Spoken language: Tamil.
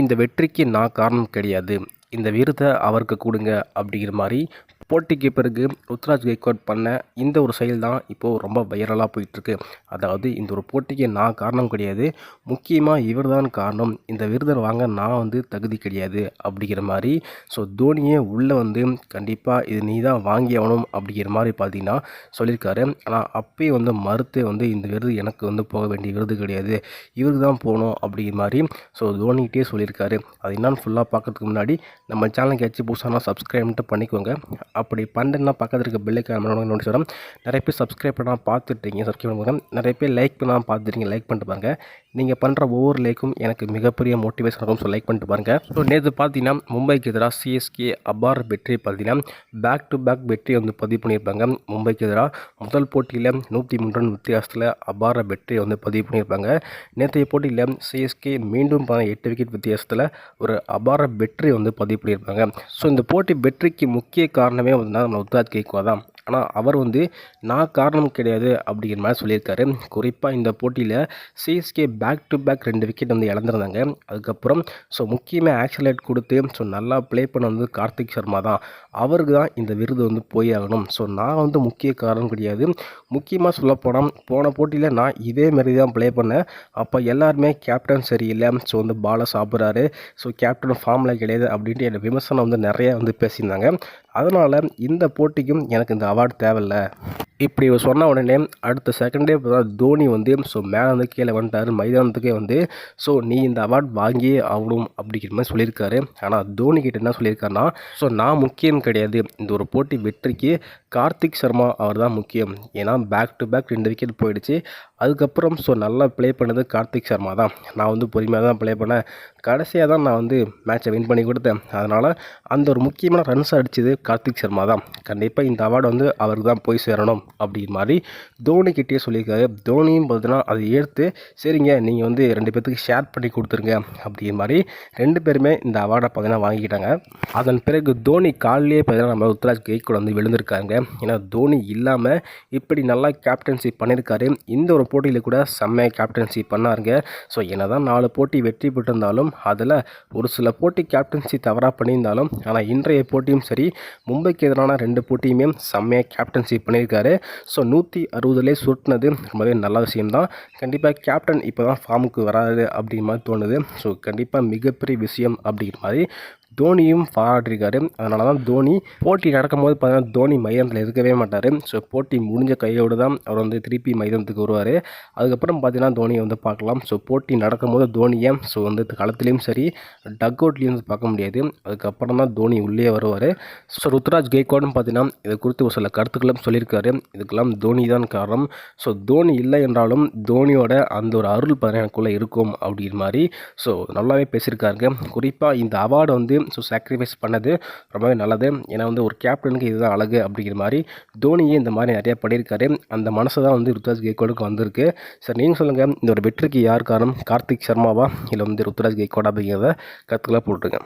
இந்த வெற்றிக்கு நான் காரணம் கிடையாது. இந்த விருதை அவருக்கு கொடுங்க அப்படிங்கிற மாதிரி போட்டிக்கு பிறகு ருத்ராஜ் கெய்க்வாட் பண்ண இந்த ஒரு செயல் தான் இப்போது ரொம்ப வைரலாக போயிட்டுருக்கு. அதாவது இந்த ஒரு போட்டிக்கு நான் காரணம் கிடையாது, முக்கியமாக இவர் தான் காரணம், இந்த விருதை வாங்க நான் வந்து தகுதி கிடையாது அப்படிங்கிற மாதிரி. ஸோ தோனியே உள்ளே வந்து கண்டிப்பாக இது நீ தான் வாங்கி ஆகணும் அப்படிங்கிற மாதிரி பார்த்தீங்கன்னா சொல்லியிருக்காரு. ஆனால் அப்பயே வந்து மறுத்து வந்து இந்த விருது எனக்கு வந்து போக வேண்டிய விருது கிடையாது, இவருக்கு தான் போகணும் அப்படிங்கிற மாதிரி ஸோ தோனிகிட்டே சொல்லியிருக்காரு. அது என்னன்னு ஃபுல்லாக பார்க்கறதுக்கு முன்னாடி நம்ம சேனலுக்கு ஏதாச்சும் புதுசாக சப்ஸ்கிரைப் பண்ணிக்கோங்க. அப்படி பண்ணுன்னா பக்கத்தில் இருக்க பெல் ஐக்கான் நோட்டிஸ் வரும். நிறைய பேர் சப்ஸ்கிரைப் பண்ணால் பார்த்துட்ருக்கீங்க, சப்ஸ்கிரைப் பண்ணுங்க. நிறைய பேர் லைக் பண்ணாமல் பார்த்துருக்கீங்க, லைக் பண்ணிட்டு பாருங்கள். நீங்கள் பண்ணுற ஒவ்வொரு லைக்கும் எனக்கு மிகப்பெரிய மோட்டிவேஷன் இருக்கும். ஸோ லைக் பண்ணிட்டு பாருங்கள். ஸோ நேற்று பார்த்தீங்கன்னா மும்பைக்கு எதிராக சிஎஸ்கே அபார வெற்றி பார்த்தீங்கன்னா பேக் டு பேக் வெற்றி வந்து பதிவு பண்ணியிருப்பாங்க. மும்பைக்கு எதிராக முதல் போட்டியில் 103 ரன் வித்தியாசத்தில் அபார வெற்றியை வந்து பதிவு பண்ணியிருப்பாங்க. நேற்றைய போட்டியில் சிஎஸ்கே மீண்டும் 8 விக்கெட் வித்தியாசத்தில் ஒரு அபார வெற்றி வந்து பதிவு பண்ணியிருப்பாங்க. ஸோ இந்த போட்டி வெற்றிக்கு முக்கிய காரணமே வந்து நம்ம ருத்ராஜ் கெய்க்வாட் தான். ஆனால் அவர் வந்து நான் காரணம் கிடையாது அப்படிங்கிற மாதிரி சொல்லியிருக்காரு. குறிப்பாக இந்த போட்டியில் CSK back to back 2 wicket வந்து இழந்திருந்தாங்க. அதுக்கப்புறம் ஸோ முக்கியமாக ஆக்ஷலேட் கொடுத்து ஸோ நல்லா ப்ளே பண்ண வந்து கார்த்திக் சர்மா தான், அவருக்கு தான் இந்த விருது வந்து போய் ஆகணும். ஸோ நான் வந்து முக்கிய காரணம் கிடையாது. முக்கியமாக சொல்லப்போனால் போன போட்டியில் நான் இதே மாரி தான் ப்ளே பண்ணேன். அப்போ எல்லாருமே கேப்டன் சரியில்லை, ஸோ வந்து பாலை சாப்பிட்றாரு, ஸோ கேப்டன் ஃபார்மில் கிடையாது அப்படின்ட்டு என்னை விமர்சனம் வந்து நிறையா வந்து பேசியிருந்தாங்க. அதனால் இந்த போட்டிக்கும் எனக்கு இந்த அவார்டு தேவையில்லை இப்படி சொன்ன உடனே அடுத்த செகண்டே தோனி வந்து ஸோ மேலே வந்து கீழே வந்துட்டார் மைதானத்துக்கே வந்து. ஸோ நீ இந்த அவார்டு வாங்கியே ஆகணும் அப்படிங்கிற மாதிரி சொல்லியிருக்காரு. ஆனால் தோனி கிட்ட என்ன சொல்லியிருக்காருன்னா ஸோ நான் முக்கியம் கிடையாது, இந்த ஒரு போட்டி வெற்றிக்கு கார்த்திக் சர்மா அவர் தான் முக்கியம். ஏன்னா பேக் டு பேக் 2 விக்கெட் போயிடுச்சு. அதுக்கப்புறம் ஸோ நல்லா ப்ளே பண்ணது கார்த்திக் சர்மா தான். நான் வந்து பொறுமையாக தான் ப்ளே பண்ணேன், கடைசியாக தான் நான் வந்து மேட்சை வின் பண்ணி கொடுத்தேன். அதனால் அந்த ஒரு முக்கியமான ரன்ஸ் அடித்தது கார்த்திக் சர்மா தான். கண்டிப்பாக இந்த அவார்டு வந்து அவருக்கு தான் போய் சேரணும் அப்படிங்கிற மாதிரி தோனிக்கிட்டே சொல்லியிருக்காரு. தோனியும் பார்த்தீங்கன்னா அதை ஏற்று சரிங்க நீங்கள் வந்து 2 பேர்த்துக்கு ஷேர் பண்ணி கொடுத்துருங்க அப்படிங்கிற மாதிரி 2 பேருமே இந்த அவார்டை பார்த்தீங்கன்னா வாங்கிக்கிட்டாங்க. அதன் பிறகு தோனி காலிலேயே பார்த்தீங்கன்னா நம்ம ருத்ராஜ் கெய்க்வாட் வந்து விழுந்திருக்காங்க. ஏன்னா தோனி இல்லாமல் இப்படி நல்லா கேப்டன்ஷிப் பண்ணியிருக்காரு. இந்த ஒரு போட்டியில் கூட செம்மையாக கேப்டன்ஷிப் பண்ணாருங்க. ஸோ என்ன தான் 4 போட்டி வெற்றி பெற்றிருந்தாலும் அதில் ஒரு சில போட்டி கேப்டன்சி தவறாக பண்ணியிருந்தாலும் ஆனால் இன்றைய போட்டியும் சரி மும்பைக்கு எதிரான 2 போட்டியுமே செம்மையாக கேப்டன்ஷிப் பண்ணியிருக்காரு. ஸோ 160லே சுருட்டினது ரொம்பவே நல்ல விஷயம்தான். கண்டிப்பாக கேப்டன் இப்போ தான் ஃபார்முக்கு வராது அப்படிங்கிற மாதிரி தோணுது. ஸோ கண்டிப்பாக மிகப்பெரிய விஷயம் அப்படிங்கிற மாதிரி தோனியும் பாராட்டியிருக்காரு. அதனால தான் தோனி போட்டி நடக்கும்போது பார்த்தீங்கன்னா தோனி மைதானத்தில் இருக்கவே மாட்டார். ஸோ போட்டி முடிஞ்ச கையோடு தான் அவர் வந்து திருப்பி மைதானத்துக்கு வருவார். அதுக்கப்புறம் பார்த்தீங்கன்னா தோனியை வந்து பார்க்கலாம். ஸோ போட்டி நடக்கும்போது தோனியை ஸோ வந்து களத்துலேயும் சரி டக் அவுட்லேயும் வந்து பார்க்க முடியாது. அதுக்கப்புறம் தான் தோனி உள்ளே வருவார். ஸோ ருத்ராஜ் கெய்க்வாடும் பார்த்தீங்கன்னா இதை குறித்து ஒரு சில கருத்துக்களும் சொல்லியிருக்காரு. இதுக்கெல்லாம் தோனி தான் காரணம். ஸோ தோனி இல்லை என்றாலும் தோனியோட அந்த ஒரு அருள் பார்த்தீங்கன்னா எனக்குள்ளே இருக்கும் அப்படிங்கிற மாதிரி ஸோ நல்லாவே பேசியிருக்காருங்க. குறிப்பாக இந்த அவார்டு வந்து ஸோ சாக்ரிஃபைஸ் பண்ணது ரொம்பவே நல்லது. ஏன்னா வந்து ஒரு கேப்டனுக்கு இதுதான் அழகு அப்படிங்கிற மாதிரி தோனியே இந்த மாதிரி நிறையா பண்ணியிருக்காரு. அந்த மனசு தான் வந்து ருத்ராஜ் கெய்க்வாடுக்கு வந்திருக்கு. சார் நீங்கள் சொல்லுங்கள், இந்த ஒரு வெற்றிக்கு யார் காரணம், கார்த்திக் சர்மாவா இல்லை வந்து ருத்ராஜ் கெய்க்வாட் அப்படிங்கிறத கருத்துக்களாக போட்டுருங்க.